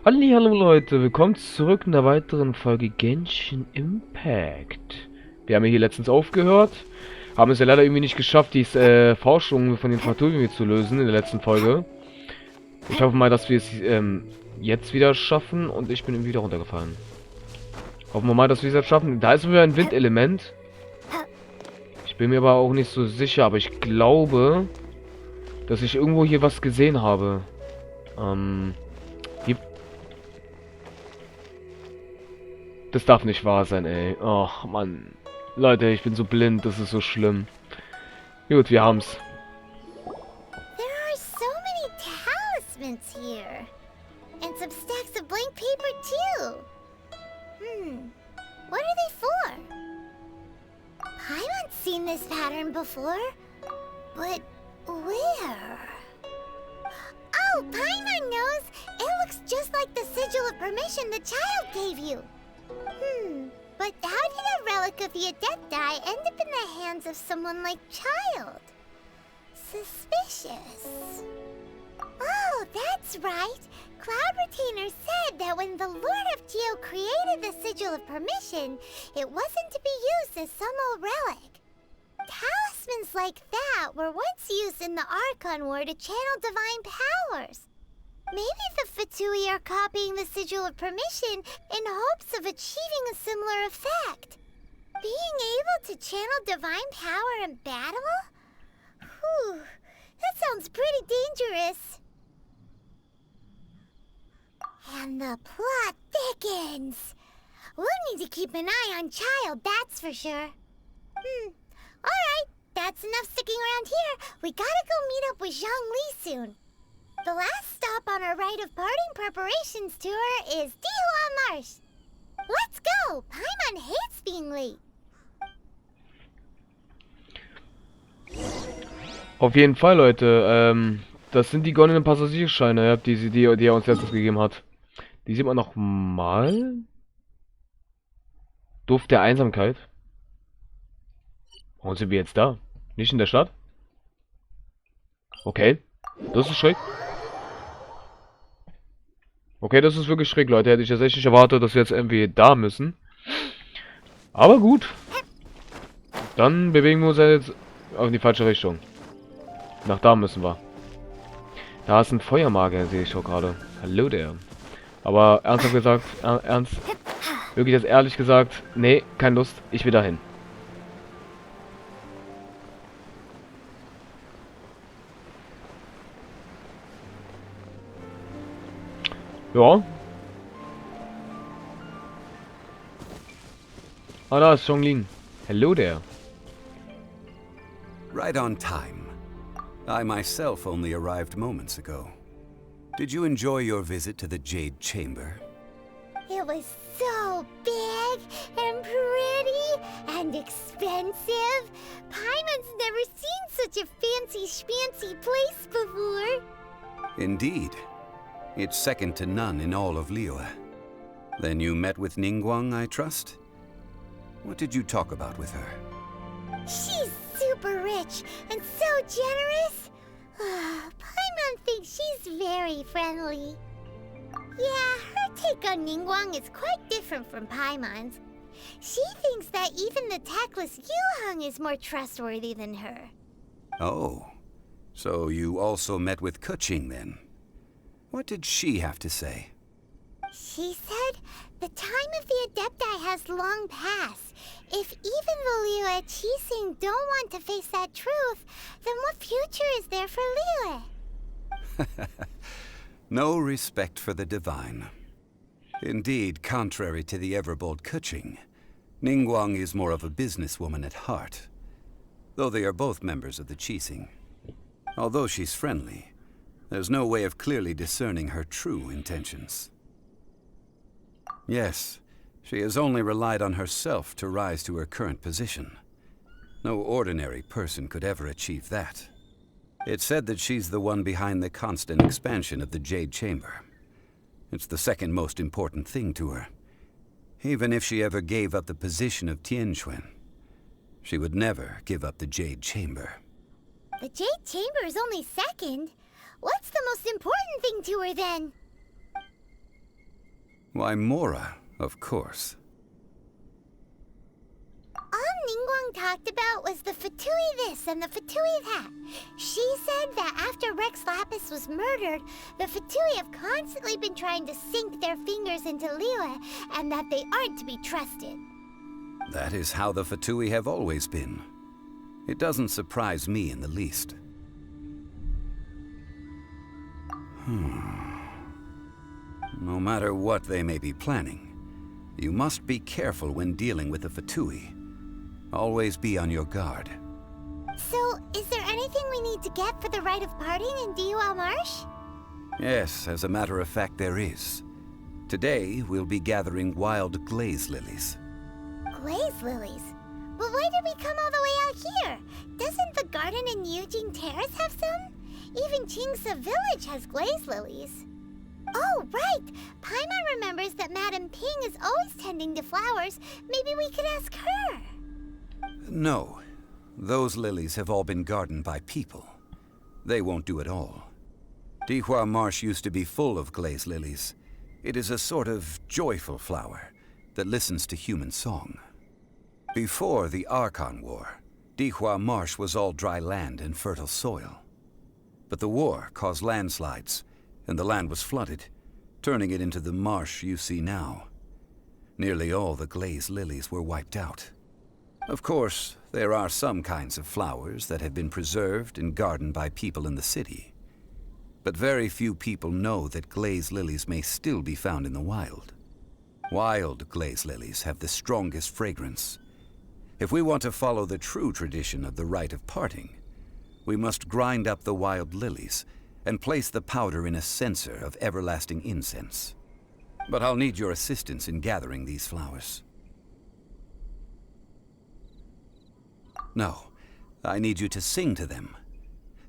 Hallo Leute, willkommen zurück in der weiteren Folge Genshin Impact. Wir haben ja hier letztens aufgehört, haben es ja leider irgendwie nicht geschafft, die Forschung von den Frakturen zu lösen in der letzten Folge. Ich hoffe mal, dass wir es jetzt wieder schaffen und ich bin irgendwie wieder runtergefallen. Hoffen wir mal, dass wir es jetzt schaffen. Da ist wieder ein Windelement. Ich bin mir aber auch nicht so sicher, aber ich glaube, dass ich irgendwo hier was gesehen habe. Hier. Das darf nicht wahr sein, ey. Oh, Mann. Leute, ich bin so blind, das ist so schlimm. Gut, wir haben's. There are so many talismans here. And some stacks of blank paper too. What are they for? Paimon's seen this pattern before. But where? Oh, Paimon knows! It looks just like the sigil of permission the child gave you. But how did a relic of the Adepti end up in the hands of someone like Child? Suspicious. Oh, that's right. Cloud Retainer said that when the Lord of Geo created the Sigil of Permission, it wasn't to be used as some old relic. Talismans like that were once used in the Archon War to channel divine powers. Maybe the Fatui are copying the Sigil of Permission in hopes of achieving a similar effect. Being able to channel divine power in battle? Whew, that sounds pretty dangerous. And the plot thickens. We'll need to keep an eye on Child, that's for sure. Alright, that's enough sticking around here. We gotta go meet up with Zhongli soon. The last stop on our rite of parting preparations tour is Dihua Marsh. Let's go! Paimon hates being late. Auf jeden Fall, Leute. Das sind die goldenen Passagierscheine, ja, die er uns letztens gegeben hat. Die sieht man noch mal. Duft der Einsamkeit. Warum sind wir jetzt da? Nicht in der Stadt? Okay. Das ist schräg. Okay, das ist wirklich schräg, Leute. Hätte ich jetzt echt nicht erwartet, dass wir jetzt irgendwie da müssen. Aber gut. Dann bewegen wir uns jetzt in die falsche Richtung. Nach da müssen wir. Da ist ein Feuermagier, sehe ich schon gerade. Hallo der. Aber ernsthaft gesagt, wirklich jetzt ehrlich gesagt, nee, keine Lust, ich will dahin. Ja. Ah, da ist Zhongling. Hello there. Right on time. I myself only arrived moments ago. Did you enjoy your visit to the Jade Chamber? It was so big and pretty and expensive. Paimon's never seen such a fancy schmancy place before. Indeed. It's second to none in all of Liyue. Then you met with Ningguang, I trust? What did you talk about with her? She's super rich and so generous. Paimon thinks she's very friendly. Yeah, her take on Ningguang is quite different from Paimon's. She thinks that even the tactless Yuheng is more trustworthy than her. Oh, so you also met with Keqing then? What did she have to say? She said the time of the Adepti has long passed. If even the Liyue Qixing don't want to face that truth, then what future is there for Liyue? No respect for the divine. Indeed, contrary to the ever-bold Keqing, Ningguang is more of a businesswoman at heart, though they are both members of the Qixing. Although she's friendly, there's no way of clearly discerning her true intentions. Yes, she has only relied on herself to rise to her current position. No ordinary person could ever achieve that. It's said that she's the one behind the constant expansion of the Jade Chamber. It's the second most important thing to her. Even if she ever gave up the position of Tianquan, she would never give up the Jade Chamber. The Jade Chamber is only second. What's the most important thing to her then? Why, Mora, of course. All Ningguang talked about was the Fatui this and the Fatui that. She said that after Rex Lapis was murdered, the Fatui have constantly been trying to sink their fingers into Liyue, and that they aren't to be trusted. That is how the Fatui have always been. It doesn't surprise me in the least. No matter what they may be planning, you must be careful when dealing with the Fatui. Always be on your guard. So, is there anything we need to get for the rite of parting in Dihua Marsh? Yes, as a matter of fact, there is. Today, we'll be gathering wild glaze lilies. Glaze lilies? But why did we come all the way out here? Doesn't the garden in Yujing Terrace have some? Even Qingse Village has glaze lilies. Oh, right! Paimon remembers that Madame Ping is always tending to flowers. Maybe we could ask her. No. Those lilies have all been gardened by people. They won't do it all. Dihua Marsh used to be full of glaze lilies. It is a sort of joyful flower that listens to human song. Before the Archon War, Dihua Marsh was all dry land and fertile soil. But the war caused landslides, and the land was flooded, turning it into the marsh you see now. Nearly all the glaze lilies were wiped out. Of course, there are some kinds of flowers that have been preserved and gardened by people in the city. But very few people know that glaze lilies may still be found in the wild. Wild glaze lilies have the strongest fragrance. If we want to follow the true tradition of the rite of parting, we must grind up the wild lilies and place the powder in a censer of everlasting incense. But I'll need your assistance in gathering these flowers. No, I need you to sing to them.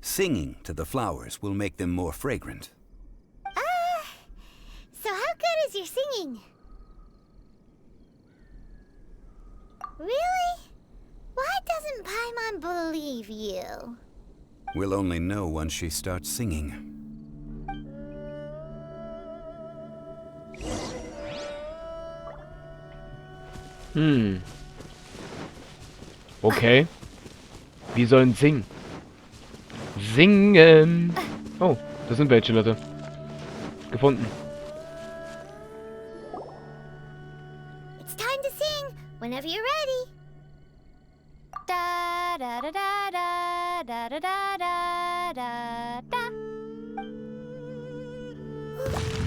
Singing to the flowers will make them more fragrant. So how good is your singing? Really? Why doesn't Paimon believe you? We'll only know once she starts singing. Okay. Wir sollen singen. Singen! Oh, da sind welche, Leute. Gefunden. It's time to sing, whenever you're ready. Da da da da da da da da da da da.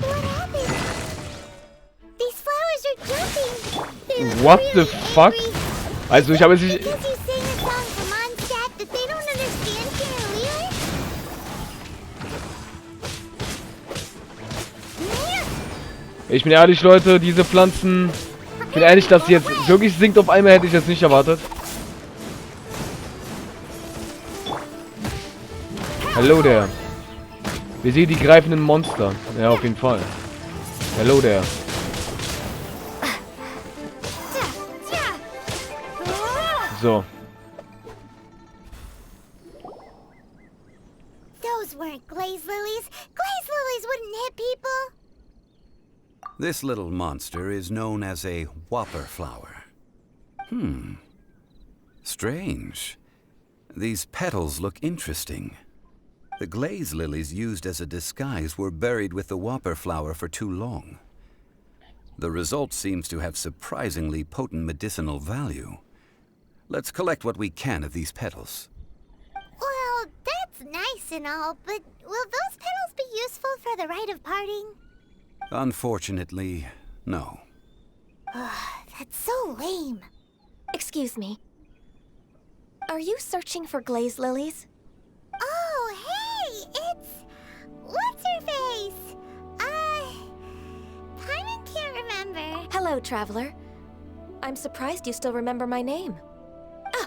What happened? These flowers are jumping. They look What the really fuck? angry. Also, ich habe jetzt nicht... Because you sing a song for Mondstadt that they don't understand here in Liyue? Ich bin ehrlich, Leute, diese Pflanzen... Ich bin ehrlich, dass sie jetzt wirklich singt auf einmal, hätte ich jetzt nicht erwartet. Hello there. Wir sehen die greifenden Monster. Ja, auf jeden Fall. Hello there. So. Those weren't glaze lilies. Glaze lilies wouldn't hit people. This little monster is known as a whopper flower. Strange. These petals look interesting. The glaze lilies used as a disguise were buried with the whopper flower for too long. The result seems to have surprisingly potent medicinal value. Let's collect what we can of these petals. Well, that's nice and all, but will those petals be useful for the rite of parting? Unfortunately, no. That's so lame. Excuse me. Are you searching for glaze lilies? Oh, hey! It's... What's-her-face? Paimon can't remember. Hello, traveler. I'm surprised you still remember my name. Ah,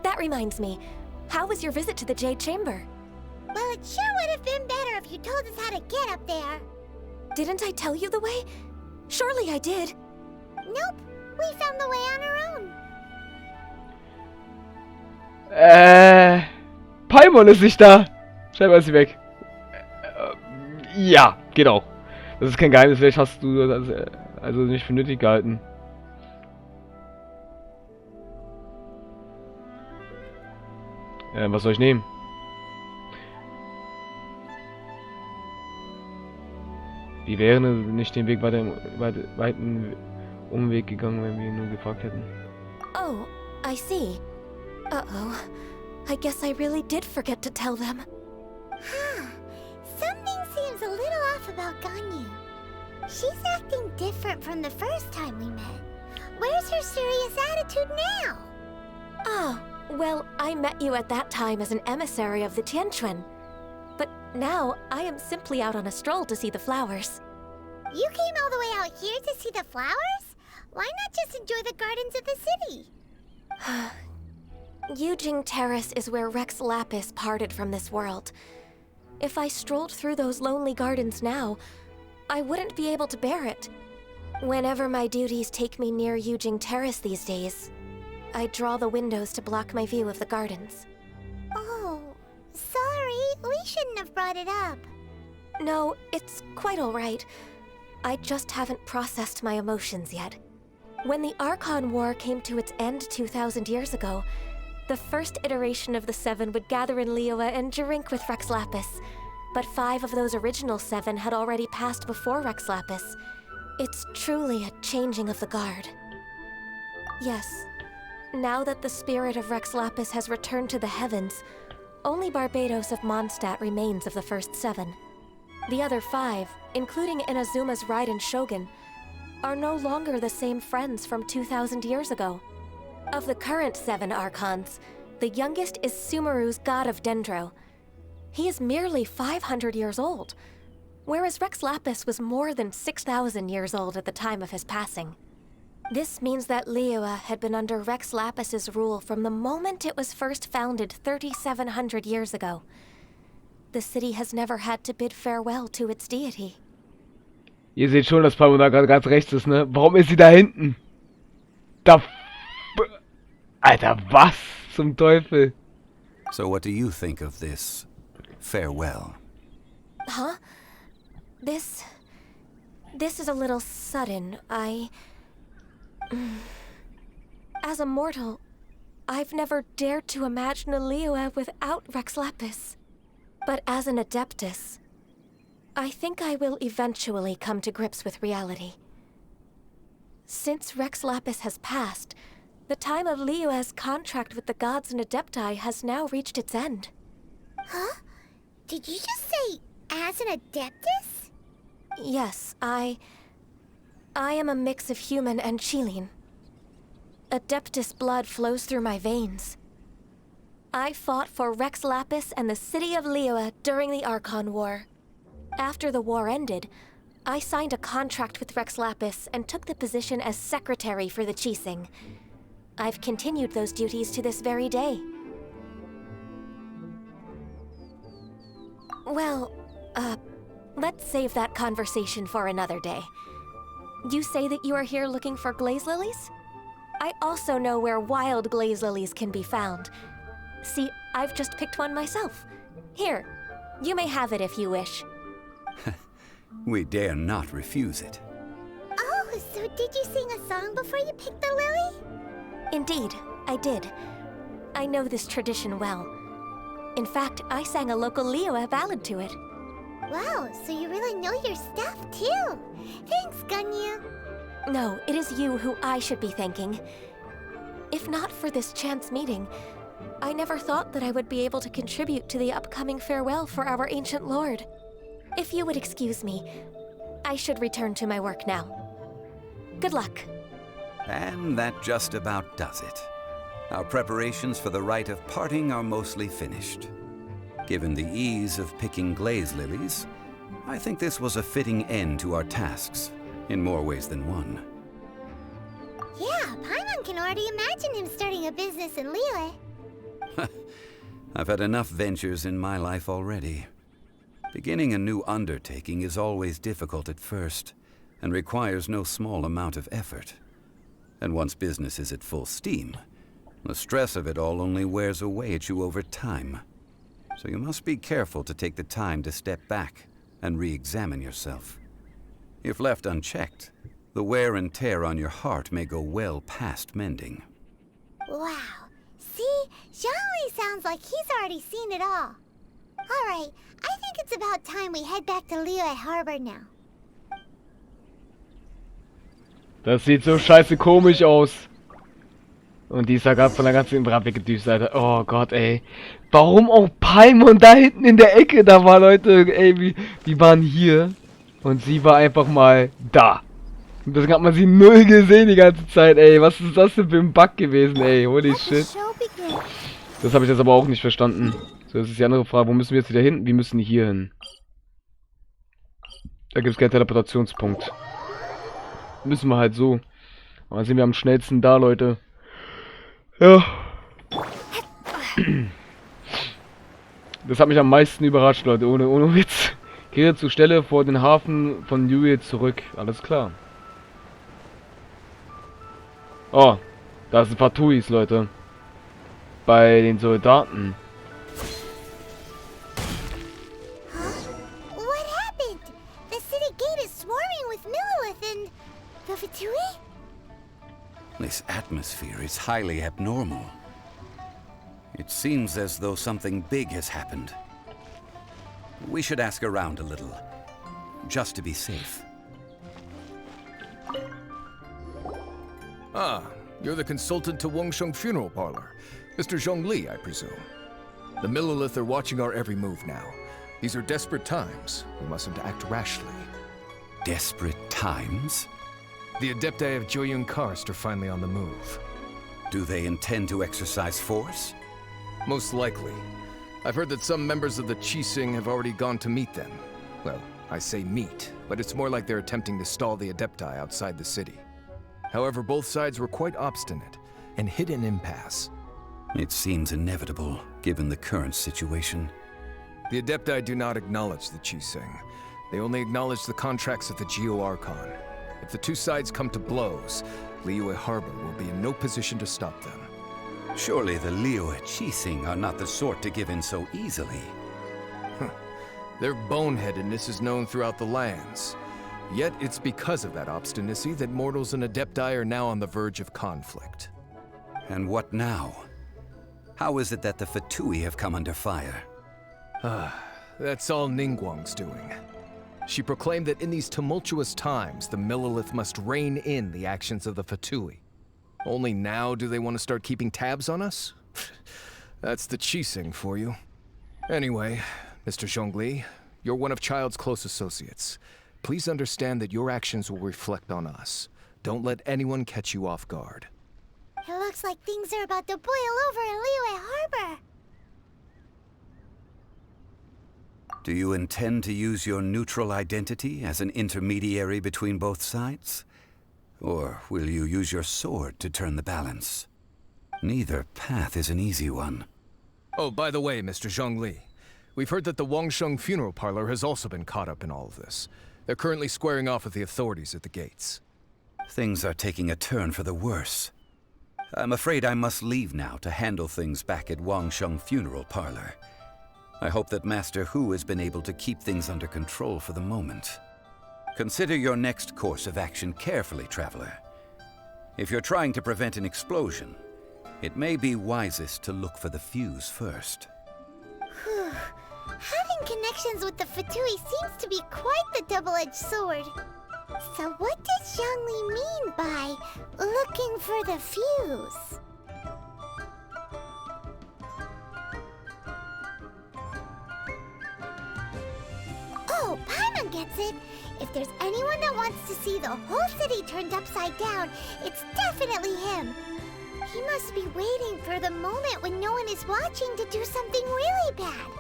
that reminds me. How was your visit to the Jade Chamber? Well, it sure would have been better if you told us how to get up there. Didn't I tell you the way? Surely I did. Nope, we found the way on our own. Paimon ist nicht da. Scheinbar ist sie weg. Ja, genau. Das ist kein Geheimnis, vielleicht hast du das also nicht für nötig gehalten. Was soll ich nehmen? Wir wären nicht den Weg weiten Umweg gegangen, wenn wir ihn nur gefragt hätten. Oh, I see. Uh-oh. I guess I really did forget to tell them. Huh. Something seems a little off about Ganyu. She's acting different from the first time we met. Where's her serious attitude now? Ah, well, I met you at that time as an emissary of the Tianquan. But now, I am simply out on a stroll to see the flowers. You came all the way out here to see the flowers? Why not just enjoy the gardens of the city? Yujing Terrace is where Rex Lapis parted from this world. If I strolled through those lonely gardens now, I wouldn't be able to bear it. Whenever my duties take me near Yujing Terrace these days, I draw the windows to block my view of the gardens. Oh, sorry. We shouldn't have brought it up. No, it's quite all right. I just haven't processed my emotions yet. When the Archon War came to its end 2,000 years ago, the first iteration of the Seven would gather in Liyue and drink with Rex Lapis. But 5 of those original 7 had already passed before Rex Lapis. It's truly a changing of the guard. Yes, now that the spirit of Rex Lapis has returned to the heavens, only Barbados of Mondstadt remains of the first 7. The other 5, including Inazuma's Raiden Shogun, are no longer the same friends from 2,000 years ago. Of the current 7 Archons, the youngest is Sumeru's god of Dendro. He is merely 500 years old, whereas Rex Lapis was more than 6,000 years old at the time of his passing. This means that Liyue had been under Rex Lapis's rule from the moment it was first founded 3,700 years ago. The city has never had to bid farewell to its deity. Ihr seht schon, dass Paimon da gerade ganz rechts ist, ne? Warum ist sie da hinten? Alter, was zum Teufel? So what do you think of this farewell? Huh? This is a little sudden. As a mortal, I've never dared to imagine a Liyue without Rex Lapis. But as an Adeptus, I think I will eventually come to grips with reality. Since Rex Lapis has passed, the time of Liyue's contract with the gods and Adepti has now reached its end. Huh? Did you just say, as an Adeptus? Yes, I am a mix of human and Chilean. Adeptus blood flows through my veins. I fought for Rex Lapis and the city of Liyue during the Archon War. After the war ended, I signed a contract with Rex Lapis and took the position as secretary for the Qixing. I've continued those duties to this very day. Well, let's save that conversation for another day. You say that you are here looking for glaze lilies? I also know where wild glaze lilies can be found. See, I've just picked one myself. Here, you may have it if you wish. We dare not refuse it. Oh, so did you sing a song before you picked the lily? Indeed, I did. I know this tradition well. In fact, I sang a local Liyue ballad to it. Wow, so you really know your stuff, too. Thanks, Ganyu. No, it is you who I should be thanking. If not for this chance meeting, I never thought that I would be able to contribute to the upcoming farewell for our ancient lord. If you would excuse me, I should return to my work now. Good luck. And that just about does it. Our preparations for the rite of parting are mostly finished. Given the ease of picking glaze lilies, I think this was a fitting end to our tasks, in more ways than one. Yeah, Paimon can already imagine him starting a business in Liyue. I've had enough ventures in my life already. Beginning a new undertaking is always difficult at first, and requires no small amount of effort. And once business is at full steam, the stress of it all only wears away at you over time. So you must be careful to take the time to step back and re-examine yourself. If left unchecked, the wear and tear on your heart may go well past mending. Wow. See? Zhongli sounds like he's already seen it all. Alright, I think it's about time we head back to Liyue Harbor now. Das sieht so scheiße komisch aus. Und die ist ja gerade von der ganzen Brand weggedüst, Alter. Oh Gott, ey. Warum auch Paimon da hinten in der Ecke da war, Leute? Ey, die waren hier. Und sie war einfach mal da. Und deswegen hat man sie null gesehen die ganze Zeit, ey. Was ist das denn für ein Bug gewesen, ey? Holy shit. Das habe ich jetzt aber auch nicht verstanden. So, das ist die andere Frage. Wo müssen wir jetzt wieder hin? Wir müssen hier hin. Da gibt es keinen Teleportationspunkt. Müssen wir halt so. Aber dann sind wir am schnellsten da, Leute. Ja. Das hat mich am meisten überrascht, Leute. Ohne Witz. Kehre zur Stelle vor den Hafen von Liyue zurück. Alles klar. Oh. Da sind Fatuis, Leute. Bei den Soldaten. What happened? The city gate is swarming with Millilith and the Fatui? This atmosphere is highly abnormal. It seems as though something big has happened. We should ask around a little, just to be safe. Ah, you're the consultant to Wangsheng Funeral Parlor. Mr. Zhongli, I presume. The Millilith are watching our every move now. These are desperate times. We mustn't act rashly. Desperate times? The Adepti of Joyun Karst are finally on the move. Do they intend to exercise force? Most likely. I've heard that some members of the Qixing have already gone to meet them. Well, I say meet, but it's more like they're attempting to stall the Adepti outside the city. However, both sides were quite obstinate and hit an impasse. It seems inevitable, given the current situation. The Adepti do not acknowledge the Qixing. They only acknowledge the contracts of the Geo Archon. If the two sides come to blows, Liyue Harbor will be in no position to stop them. Surely the Liyue Qixing are not the sort to give in so easily. Their boneheadedness is known throughout the lands. Yet it's because of that obstinacy that mortals and Adepti are now on the verge of conflict. And what now? How is it that the Fatui have come under fire? That's all Ningguang's doing. She proclaimed that in these tumultuous times, the Millilith must rein in the actions of the Fatui. Only now do they want to start keeping tabs on us? That's the Qixing for you. Anyway, Mr. Zhongli, you're one of Child's close associates. Please understand that your actions will reflect on us. Don't let anyone catch you off guard. It looks like things are about to boil over in Liyue Harbor. Do you intend to use your neutral identity as an intermediary between both sides? Or will you use your sword to turn the balance? Neither path is an easy one. Oh, by the way, Mr. Zhongli, we've heard that the Wangsheng Funeral Parlor has also been caught up in all of this. They're currently squaring off with the authorities at the gates. Things are taking a turn for the worse. I'm afraid I must leave now to handle things back at Wangsheng Funeral Parlor. I hope that Master Hu has been able to keep things under control for the moment. Consider your next course of action carefully, Traveler. If you're trying to prevent an explosion, it may be wisest to look for the fuse first. Having connections with the Fatui seems to be quite the double-edged sword. So what does Zhongli mean by looking for the fuse? Oh, Paimon gets it! If there's anyone that wants to see the whole city turned upside down, it's definitely him! He must be waiting for the moment when no one is watching to do something really bad.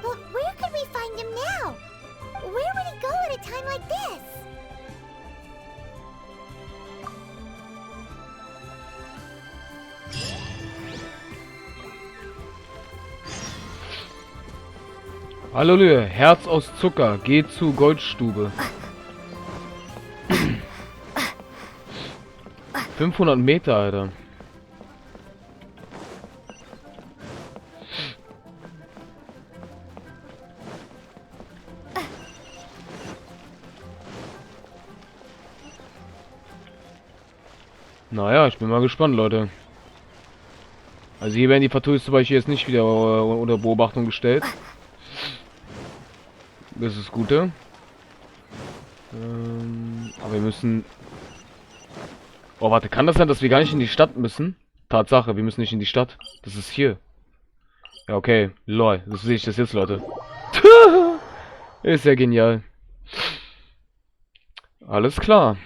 But where could we find him now? Where would he go at a time like this? Hallo Liyue, Herz aus Zucker, geh zu Goldstube. 500 Meter, Alter. Naja, ich bin mal gespannt, Leute. Also hier werden die Fatouis zum Beispiel jetzt nicht wieder unter Beobachtung gestellt. Das ist das Gute. Aber wir müssen... Oh, warte, kann das sein, dass wir gar nicht in die Stadt müssen? Tatsache, wir müssen nicht in die Stadt. Das ist hier. Ja, okay. Lol, das sehe ich das jetzt, Leute. Ist ja genial. Alles klar.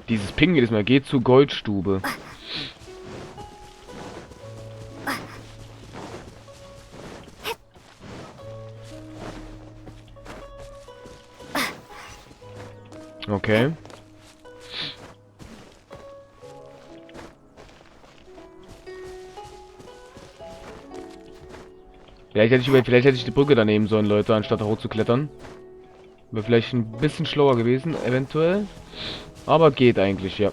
Dieses Ping jedes Mal. Geht zur Goldstube. Okay. Vielleicht hätte ich die Brücke da nehmen sollen, Leute, anstatt da hoch zu klettern. Wäre vielleicht ein bisschen schlauer gewesen, eventuell. Aber geht eigentlich, ja.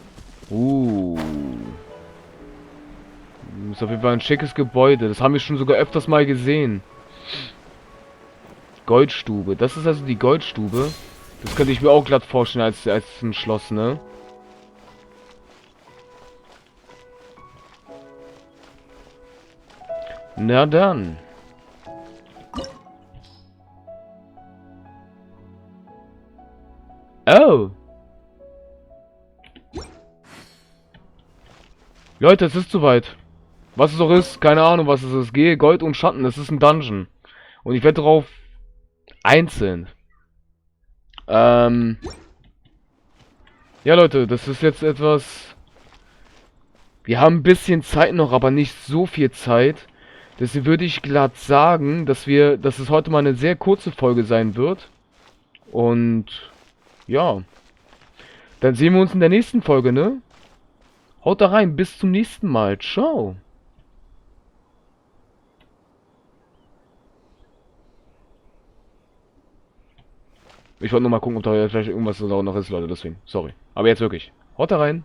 Ist auf jeden Fall ein schickes Gebäude. Das haben wir schon sogar öfters mal gesehen. Goldstube. Das ist also die Goldstube. Das könnte ich mir auch glatt vorstellen als ein Schloss, ne? Na dann. Oh. Leute, es ist soweit. Was es auch ist, keine Ahnung, was es ist. Gehe, Gold und Schatten, es ist ein Dungeon. Und ich werde darauf einzeln. Ja, Leute, das ist jetzt etwas... Wir haben ein bisschen Zeit noch, aber nicht so viel Zeit. Deswegen würde ich glatt sagen, dass es heute mal eine sehr kurze Folge sein wird. Und ja, dann sehen wir uns in der nächsten Folge, ne? Haut da rein, bis zum nächsten Mal. Ciao. Ich wollte nur mal gucken, ob da vielleicht irgendwas noch ist, Leute, deswegen. Sorry. Aber jetzt wirklich. Haut da rein.